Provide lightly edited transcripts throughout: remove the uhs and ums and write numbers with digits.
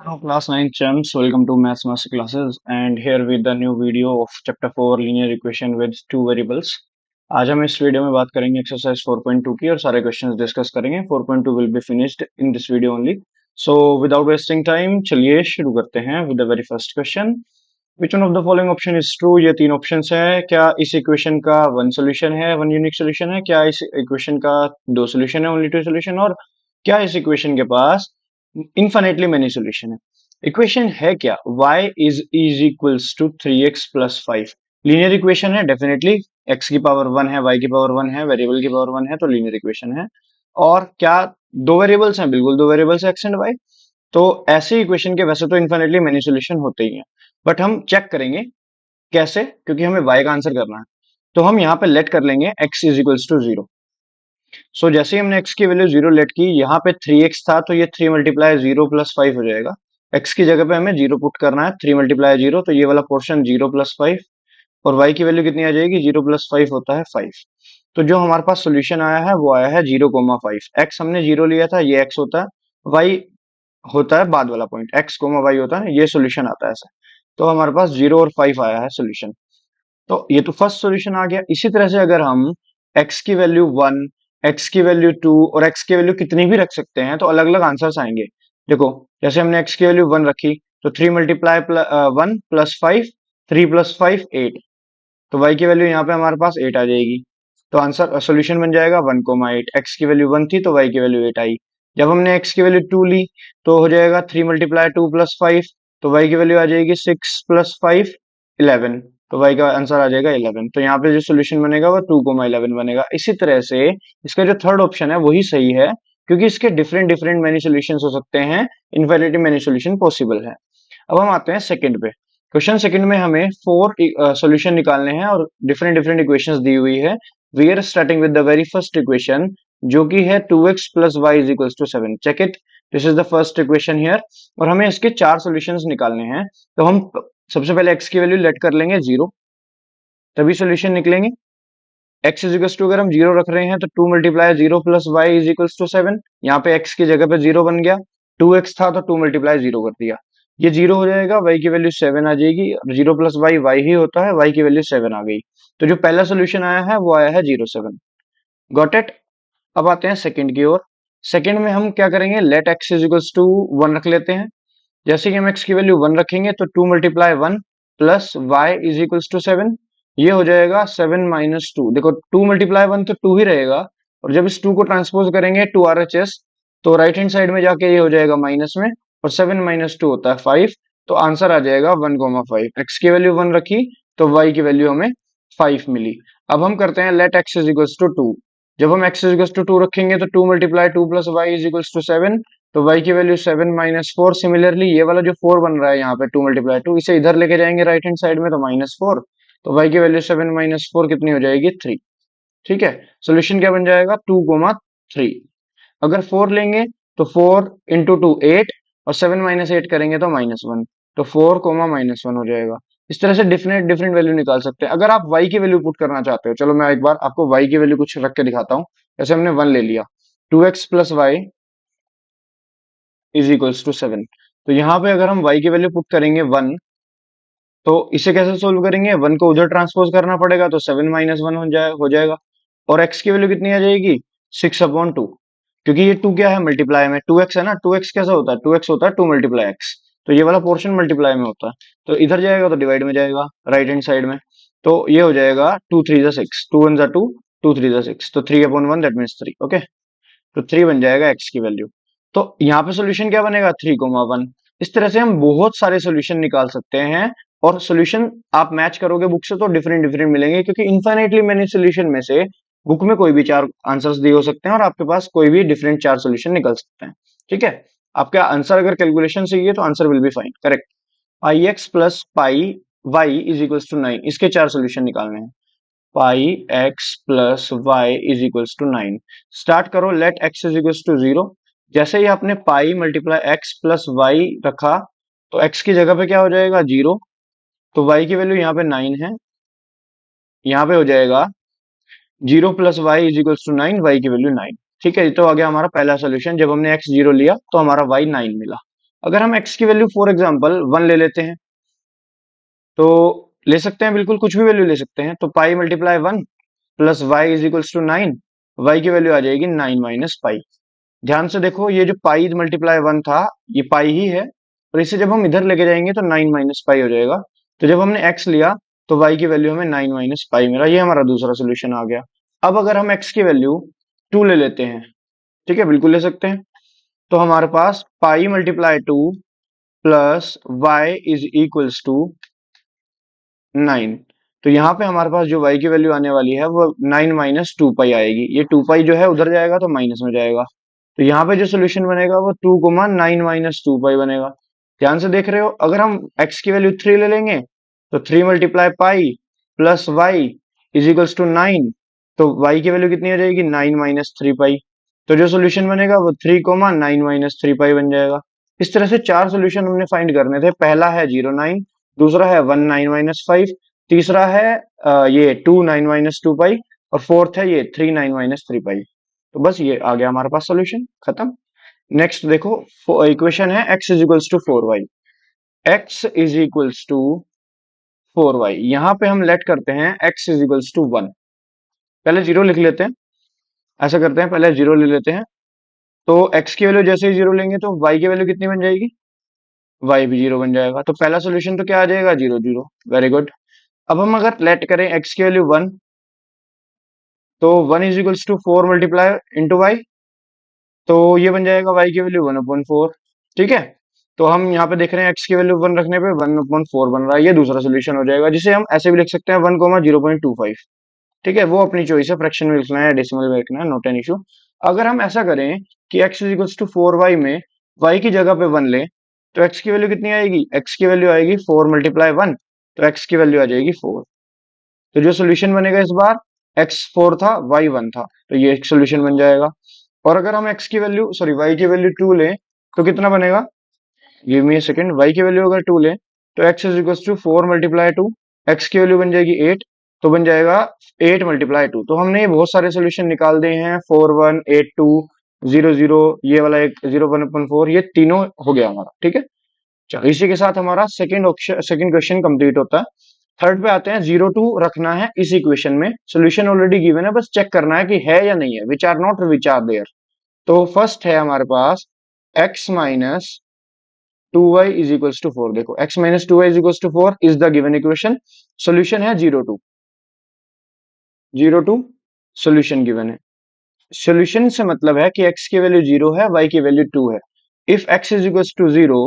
Hello, class 9 chums. Welcome to Maths Master Classes, and here with the new video of Chapter 4 Linear Equation with two variables. आज हम इस video में बात करेंगे exercise 4.2 की और सारे क्वेश्चंस डिस्कस करेंगे. 4.2 will be finished in this video only. So without wasting time चलिए शुरू करते हैं with the very first question. Which one of the following option is true? ये तीन ऑप्शंस है. क्या इस इक्वेशन का वन सोल्यूशन है, वन यूनिक सोल्यूशन है? क्या इस इक्वेशन का दो सोल्यूशन है, ओनली टू सोल्यूशन? और क्या इस इक्वेशन के पास इन्फिनिटली मेनी सोल्यूशन है? इक्वेशन है क्या? y is equals to 3x plus 5. Linear equation है डेफिनेटली. x की पावर 1 है, y की पावर 1 है, वेरिएबल की पावर 1 है, तो लीनियर इक्वेशन है. और क्या दो वेरिएबल्स हैं? बिल्कुल दो वेरिएबल्स x एंड y. तो ऐसे इक्वेशन के वैसे तो इन्फिनिटली मेनी सोल्यूशन होते ही हैं, बट हम चेक करेंगे कैसे, क्योंकि हमें y का आंसर करना है. तो हम यहाँ पे लेट कर लेंगे x इज इक्वल्स टू 0. सो जैसे ही हमने x की वैल्यू 0 लेट की, यहाँ पे 3x था तो ये 3 मल्टीप्लाई 0 प्लस 5 हो जाएगा. x की जगह पे हमें 0 पुट करना है. 3 मल्टीप्लाई 0, तो ये वाला पोर्शन 0 प्लस 5. और y की वैल्यू कितनी आ जाएगी? 0 प्लस 5 होता है 5. तो जो हमारे पास सोल्यूशन आया है वो आया है 0,5. x हमने 0 लिया था, ये x होता है. y होता है बाद वाला पॉइंट, x, y होता है, ये सोल्यूशन आता है ऐसा. तो हमारे पास 0 और 5 आया है सोल्यूशन. तो ये तो फर्स्ट सॉल्यूशन आ गया. इसी तरह से अगर हम x की वैल्यू 1, x की वैल्यू 2 और x की वैल्यू कितनी भी रख सकते हैं, तो अलग अलग आंसर्स आएंगे. देखो, जैसे हमने x की वैल्यू 1 रखी, तो 3 मल्टीप्लाई 1 प्लस 5, 3 प्लस 5 8. तो y की वैल्यू यहाँ पे हमारे पास 8 आ जाएगी. तो आंसर सोल्यूशन बन जाएगा 1,8. x की वैल्यू 1 थी तो y की वैल्यू 8 आई. जब हमने x की वैल्यू 2 ली, तो हो जाएगा 3 मल्टीप्लाई 2 प्लस 5. तो y की वैल्यू आ जाएगी 6 प्लस 5 11. तो y का आंसर आ जाएगा 11. तो यहाँ पे जो सोल्यूशन बनेगा वो 2,11 बनेगा. इसी तरह से इसका जो थर्ड ऑप्शन है वही सही है, क्योंकि इसके डिफरेंट डिफरेंट मेनी सोल्यूशंस हो सकते हैं. इनफिनिटी मेनी सोल्यूशन पॉसिबल है. अब हम आते हैं सेकंड पे. क्वेश्चन सेकंड में हमें 4 सॉल्यूशन निकालने हैं और डिफरेंट डिफरेंट इक्वेशंस दी हुई है. We are starting with the very first equation, जो कि है 2x plus y is equals to 7. Check it. This is the first equation here. और हमें इसके चार सॉल्यूशंस निकालने हैं. तो हम सबसे पहले x की वैल्यू लेट कर लेंगे 0, तभी सॉल्यूशन निकलेंगे. x इज इक्वल्स टू, अगर हम 0 रख रहे हैं तो 2 multiply 0 plus y is equals to 7. यहाँ पे x की जगह पे 0 बन गया. 2x था तो 2 मल्टीप्लाई 0 कर दिया, ये 0 हो जाएगा. y की वैल्यू 7 आ जाएगी. 0 प्लस वाई वाई ही होता है, y की वैल्यू 7 आ गई. तो जो पहला सोल्यूशन आया है वो आया है 0,7. Got it. अब आते हैं सेकंड की ओर. सेकंड में हम क्या करेंगे? Let x is equals to 1 रख लेते हैं. जैसे कि हम x की वैल्यू 1 रखेंगे तो 2 multiply 1 plus y is equals to 7. ये हो जाएगा 7 माइनस 2. देखो, 2 मल्टीप्लाई 1 तो 2 ही रहेगा, और जब इस 2 को ट्रांसपोज करेंगे 2 RHS, तो राइट हैंड साइड में जाके ये हो जाएगा माइनस में, और 7 माइनस 2 होता है 5. तो आंसर आ जाएगा 1,5. एक्स की वैल्यू 1 रखी तो y की वैल्यू हमें 5 मिली. अब हम करते हैं let x is equals to 2. जब हम x इज इक्वल्स टू 2 रखेंगे तो 2 multiply 2 plus y is equals to 7. तो y की वैल्यू 7 माइनस 4. सिमिलरली ये वाला जो 4 बन रहा है यहाँ पे 2 मल्टीप्लाई 2, इसे इधर लेके जाएंगे राइट हैंड साइड में, तो -4. तो y की वैल्यू 7 माइनस 4 कितनी हो जाएगी? 3. ठीक है. सोल्यूशन क्या बन जाएगा? 2,3. अगर 4 लेंगे तो 4 इंटू 2 8, और 7 माइनस 8 करेंगे तो -1. तो 4 कोमा -1 हो जाएगा. इस तरह से डिफरेंट डिफरेंट वैल्यू निकाल सकते हैं. अगर आप y की वैल्यू पुट करना चाहते हो, चलो मैं एक बार आपको y की वैल्यू कुछ रख के दिखाता हूँ. जैसे हमने 1 ले लिया, 2x plus y is equals to 7. तो यहाँ पे अगर हम y की वैल्यू पुट करेंगे 1, तो इसे कैसे सोल्व करेंगे? 1 को उधर ट्रांसपोज करना पड़ेगा, तो 7 माइनस 1 हो जाएगा. और x की वैल्यू कितनी आ जाएगी? 6/2. क्योंकि ये 2 क्या है? मल्टीप्लाई में 2x है ना. 2x कैसा होता है? 2x होता है 2 मल्टीप्लाई x. तो ये वाला पोर्शन मल्टीप्लाई में होता है, तो इधर जाएगा तो डिवाइड में जाएगा राइट हैंड साइड में. तो ये हो जाएगा 2 3 जा 6, 2 1 जा 2, 2 3 जा 6. तो 3/1 दैट मीन्स 3. ओके. तो 3 बन जाएगा x की वैल्यू. तो यहाँ पे सोल्यूशन क्या बनेगा? 3,1. इस तरह से हम बहुत सारे सोल्यूशन निकाल सकते हैं. और सोल्यूशन आप मैच करोगे बुक से तो डिफरेंट डिफरेंट मिलेंगे, क्योंकि इन्फाइनेटली मेनी सोल्यूशन में से बुक में कोई भी चार आंसर्स दिए हो सकते हैं, और आपके पास कोई भी डिफरेंट चार सोल्यूशन निकल सकते हैं. ठीक है. आपका आंसर अगर कैलकुलेशन सही है तो answer will be fine, correct. Pi x plus pi y is equals to 9, इसके चार सोल्यूशन निकालने हैं. Pi x plus y is equals to 9. Start करो. Let x is equals to 0. जैसे ही आपने pi multiply x plus y रखा, तो एक्स की जगह पे क्या हो जाएगा? 0. तो y की वैल्यू यहाँ पे 9 है. यहाँ पे हो जाएगा 0 plus y is equals to 9, y की वैल्यू 9. ठीक है. तो आ गया हमारा पहला सोल्यूशन. जब हमने x 0 लिया तो हमारा y 9 मिला. अगर हम x की वैल्यू फॉर एग्जांपल 1 ले लेते हैं, तो ले सकते हैं, बिल्कुल कुछ भी वैल्यू ले सकते हैं। तो pi multiply 1 plus y is equals to 9, y की वैल्यू आ जाएगी 9 माइनस पाई। ध्यान से देखो, ये जो पाई मल्टीप्लाई 1 था, ये पाई ही है, और इसे जब हम इधर लेके जाएंगे तो 9 माइनस पाई हो जाएगा। तो जब हमने x लिया तो y की वैल्यू हमें 9 माइनस पाई मिला, ये हमारा दूसरा सोल्यूशन आ गया। अब अगर हम x की वैल्यू 2 ले लेते हैं, ठीक है, बिल्कुल ले सकते हैं, तो हमारे पास pi multiply 2 plus y is equals to 9। तो यहाँ पे हमारे पास जो y की वैल्यू आने वाली है वो 9 माइनस 2 पाई आएगी। ये 2 पाई जो है उधर जाएगा तो माइनस में जाएगा, तो यहाँ पे जो सोल्यूशन बनेगा वो 2 कोमा 9 माइनस 2 पाई बनेगा। ध्यान से देख रहे हो, अगर हम x की वैल्यू 3 ले लेंगे तो 3 multiply pi plus y is equals to 9, तो y की वैल्यू कितनी हो जाएगी 9 माइनस 3 पाई। तो जो सोल्यूशन बनेगा वो 3 कोमा 9 माइनस 3 पाई बन जाएगा। इस तरह से चार सोल्यूशन हमने फाइंड करने थे। पहला है 0 9, दूसरा है 1 9 माइनस 5, तीसरा है ये 2 9 माइनस 2 पाई, और फोर्थ है ये 3 9 माइनस 3 पाई। तो बस ये आ गया हमारे पास सॉल्यूशन, खत्म। नेक्स्ट देखो, इक्वेशन है x is equals to 4y। x is equals to 4y, यहाँ पे हम लेट करते हैं x इज इक्वल्स टू 1। पहले जीरो लिख लेते हैं, ऐसा करते हैं, पहले जीरो ले लेते हैं। तो x की वैल्यू जैसे ही जीरो लेंगे तो y की वैल्यू कितनी बन जाएगी, y भी जीरो बन जाएगा। तो पहला सोल्यूशन तो क्या आ जाएगा, 0 0। Very good. अब हम अगर लेट करें x की वैल्यू 1, तो 1 is equals to 4 multiply into y, तो ये बन जाएगा y की वैल्यू 1/4। ठीक है, तो हम यहाँ पे देख रहे हैं x की वैल्यू 1 रखने पे 1/4 बन रहा है। ये दूसरा सोल्यूशन हो जाएगा, जिसे हम ऐसे भी लिख सकते हैं 1,0.25। ठीक है, वो अपनी चॉइस है, फ्रैक्शन में लिखना है डेसिमल में लिखना है, नॉट एन इशू। अगर हम ऐसा करें कि x is equals to 4y में y की जगह पे 1 लें, तो x की वैल्यू कितनी आएगी, x की वैल्यू आएगी 4 मल्टीप्लाई 1, तो x की वैल्यू आ जाएगी 4। तो जो सोल्यूशन बनेगा इस बार, x 4 था y 1 था, तो ये एक सोल्यूशन बन जाएगा। और अगर हम x की वैल्यू सॉरी y की वैल्यू 2 लें तो कितना बनेगा, give me a second, y की वैल्यू अगर 2 लें तो x is equal to 4 multiply 2, x की वैल्यू बन जाएगी 8, तो बन जाएगा 8 मल्टीप्लाई 2। तो हमने ये बहुत सारे सोल्यूशन निकाल दिए हैं, 4 1 8 2 0 0, ये वाला एक 0 1/4, ये तीनों हो गया हमारा। ठीक है, चलो इसी के साथ हमारा second option second question complete होता है। थर्ड पे आते हैं, 0 2 रखना है इस इक्वेशन में, सोल्यूशन ऑलरेडी गिवन है, बस चेक करना है कि है या नहीं है, which are not which are there. तो फर्स्ट है हमारे पास x minus 2y is equals to 4। देखो x minus 2y is equals to 4 is the given equation. Solution है 0 2, 0 2 सोल्यूशन गिवन है। सोल्यूशन से मतलब है कि x की वैल्यू 0 है, y की वैल्यू 2 है। If x is equals to 0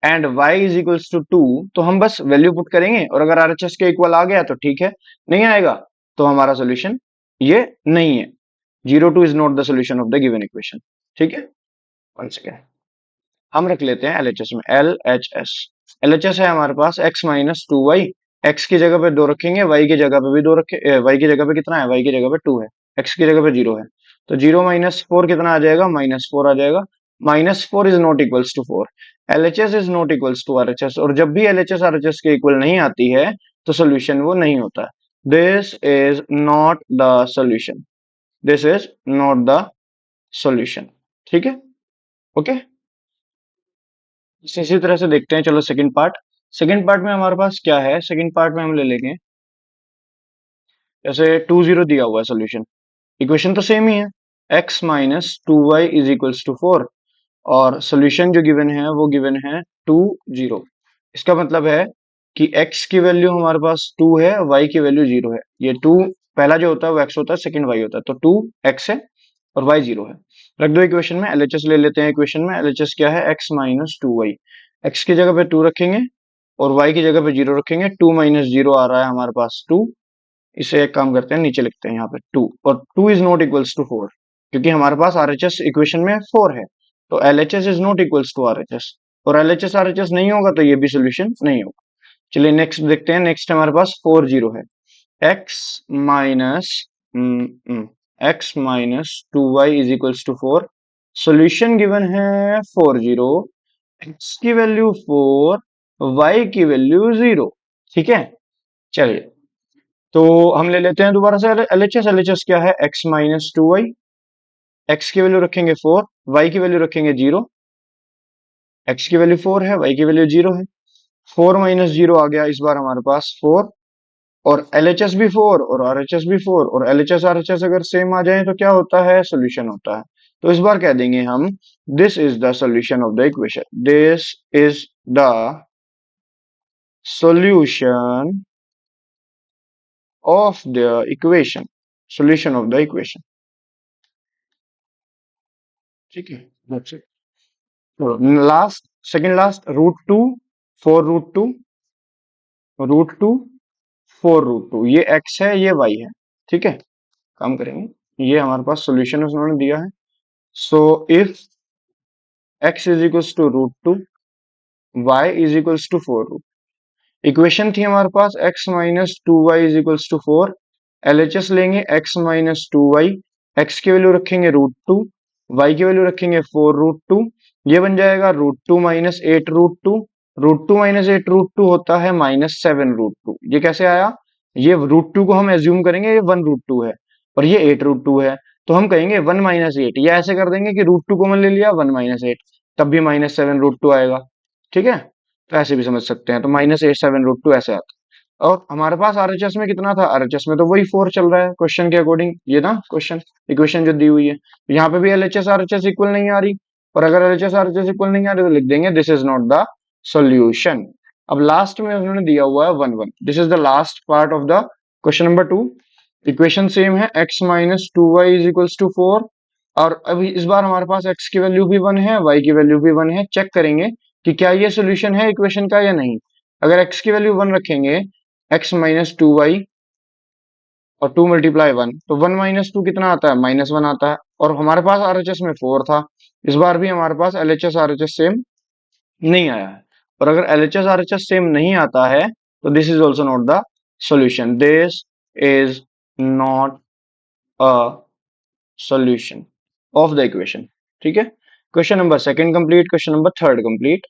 and y is equals to 2, तो हम बस वैल्यू पुट करेंगे, और अगर RHS के इक्वल आ गया तो ठीक है, नहीं आएगा तो हमारा सोल्यूशन ये नहीं है। 0 2 is not the solution of the given equation. ठीक है, वन सेकेंड, हम रख लेते हैं LHS में, LHS। LHS है हमारे पास x माइनस 2y, x की जगह पे 2 रखेंगे, y की जगह पे भी 2 रखे, y की जगह पे कितना है, y की जगह पे 2 है, x की जगह पे 0 है, तो 0 माइनस 4 कितना आ जाएगा, -4 आ जाएगा। -4 is not equals to 4, LHS is not equals to RHS, और जब भी LHS RHS के इक्वल नहीं आती है तो सोल्यूशन वो नहीं होता है। This is not the solution, this is not the solution. ठीक है, ओके। इसी तरह से देखते हैं, चलो सेकंड पार्ट। सेकंड पार्ट में हमारे पास क्या है, सेकंड पार्ट में हम ले लेंगे, जैसे 2 0 दिया हुआ है सोल्यूशन, इक्वेशन तो सेम ही है, x minus 2y is equals to 4, और सोल्यूशन जो गिवन है वो गिवन है 2 0। इसका मतलब है कि x की वैल्यू हमारे पास 2 है, y की वैल्यू 0 है। ये 2 पहला जो होता है वो x होता है, सेकंड y होता है, तो 2 x है और y 0 है। रख दो इक्वेशन में, LHS ले लेते हैं। इक्वेशन में LHS क्या है, x माइनस 2y, x की जगह पे 2 रखेंगे और y की जगह पे 0 रखेंगे। 2 माइनस 0 आ रहा है हमारे पास 2, इसे एक काम करते हैं, नीचे लिखते हैं यहाँ पे 2, और 2 इज नॉट इक्वल्स टू 4, क्योंकि हमारे पास RHS इक्वेशन में 4 है, तो LHS is not equals to RHS, और LHS RHS नहीं होगा तो ये भी सोल्यूशन नहीं होगा। चलिए नेक्स्ट देखते हैं, नेक्स्ट हमारे पास 4 0 है, x minus x minus 2y is equals to 4, solution given है 4 0, x की वैल्यू 4, y की वैल्यू 0। ठीक है, चलिए तो हम ले लेते हैं दोबारा से LHS। LHS क्या है, x माइनस 2y, x की वैल्यू रखेंगे 4, y की वैल्यू रखेंगे 0, x की वैल्यू 4 है, y की वैल्यू 0 है। 4 माइनस 0 आ गया इस बार हमारे पास 4, और LHS भी 4 और RHS भी 4, और LHS RHS अगर सेम आ जाए तो क्या होता है, सोल्यूशन होता है। तो इस बार कह देंगे हम this is the solution of the equation, this is the solution of the equation, solution of the equation। ठीक है, that's it। तो last, second last, root 2 4 root 2, root 2 4 root 2, ये x है ये y है। ठीक है, काम करेंगे, ये हमारे पास सॉल्यूशन उन्होंने दिया है। So if x is equals to root 2, y is equals to 4 equation थी हमारे पास x minus 2y is equals to 4। LHS लेंगे x माइनस 2y, x की वैल्यू रखेंगे रूट 2, y की वैल्यू रखेंगे 4 रूट 2, ये बन जाएगा root 2 minus 8 root 2। Root 2 minus 8 root 2 होता है -7 रूट 2। ये कैसे आया, ये रूट 2 को हम एज्यूम करेंगे ये 1 रूट 2 है, और ये 8 रूट 2 है, तो हम कहेंगे 1 माइनस 8, ये ऐसे कर देंगे कि रूट 2 कॉमन ले लिया 1 माइनस 8, तब भी -7 रूट 2 आएगा। ठीक है, तो ऐसे भी समझ सकते हैं, तो -8 7 रूट 2 ऐसे आता है। और हमारे पास आरएचएस में कितना था, आरएचएस में तो वही 4 चल रहा है क्वेश्चन के अकॉर्डिंग, ये ना क्वेश्चन इक्वेशन जो दी हुई है, तो यहाँ पे भी एलएचएस आरएचएस इक्वल नहीं आ रही, और अगर एलएचएस आरएचएस इक्वल नहीं आ रही तो लिख देंगे this is not the solution. अब लास्ट में उन्होंने दिया हुआ है 1 1, this is the last part of the question number 2। Equation same है, x minus 2y is equals to 4, और अभी इस बार हमारे पास x की वैल्यू भी 1 है, y की वैल्यू भी 1 है। चेक करेंगे कि क्या ये सोल्यूशन है इक्वेशन का या नहीं। अगर x की वैल्यू 1 रखेंगे, x माइनस 2y और 2 मल्टीप्लाई 1, तो 1 - 2 कितना आता है, -1 आता है। और हमारे पास आरएचएस में 4 था, इस बार भी हमारे पास एलएचएस आरएचएस सेम नहीं आया है। और अगर एलएचएस आरएचएस सेम नहीं आता है तो this is also not the solution, this is not a solution of the equation. ठीक है, question number second complete, question number third complete.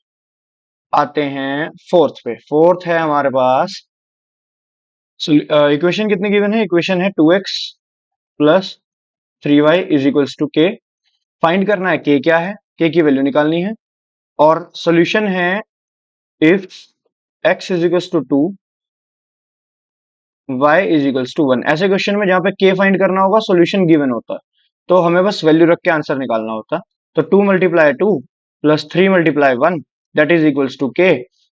आते हैं फोर्थ पे। फोर्थ है हमारे पास, इक्वेशन कितनी गिवन है, इक्वेशन है 2x plus 3y is equals to k. Find करना है के क्या है, के की वैल्यू निकालनी है, और सॉल्यूशन है if x is equals to 2, y is equals to 1। ऐसे क्वेश्चन में जहां पे k फाइंड करना होगा, सॉल्यूशन गिवन होता है, तो हमें बस वैल्यू रख के आंसर निकालना होता है। तो 2 मल्टीप्लाई 2 प्लस 3 multiply 1 that is equals to k.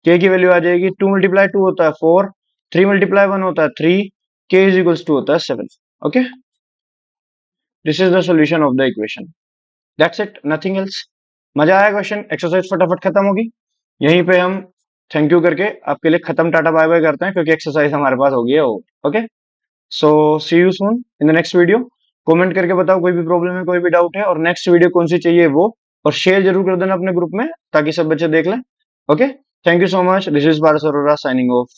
K की वैल्यू आ जाएगी, 2 मल्टीप्लाई 2 होता है 4, 3 मल्टीप्लाई 1 होता है 3, के इज इक्वल्स टू होता है 7। Okay, this is the solution of the equation, that's it, nothing else. मजा आया क्वेश्चन, एक्सरसाइज फटाफट खत्म होगी। यहीं पे हम थैंक यू करके आपके लिए खत्म, टाटा बाय बाय करते हैं, क्योंकि एक्सरसाइज हमारे पास हो गई है वो। Okay, so see you soon in the next video. Comment करके बताओ कोई भी प्रॉब्लम है, कोई भी डाउट है, और नेक्स्ट वीडियो कौन सी चाहिए वो, और शेयर जरूर कर देना अपने ग्रुप में ताकि सब बच्चे देख लें। Okay, thank you so much, this is Paras Arora signing off.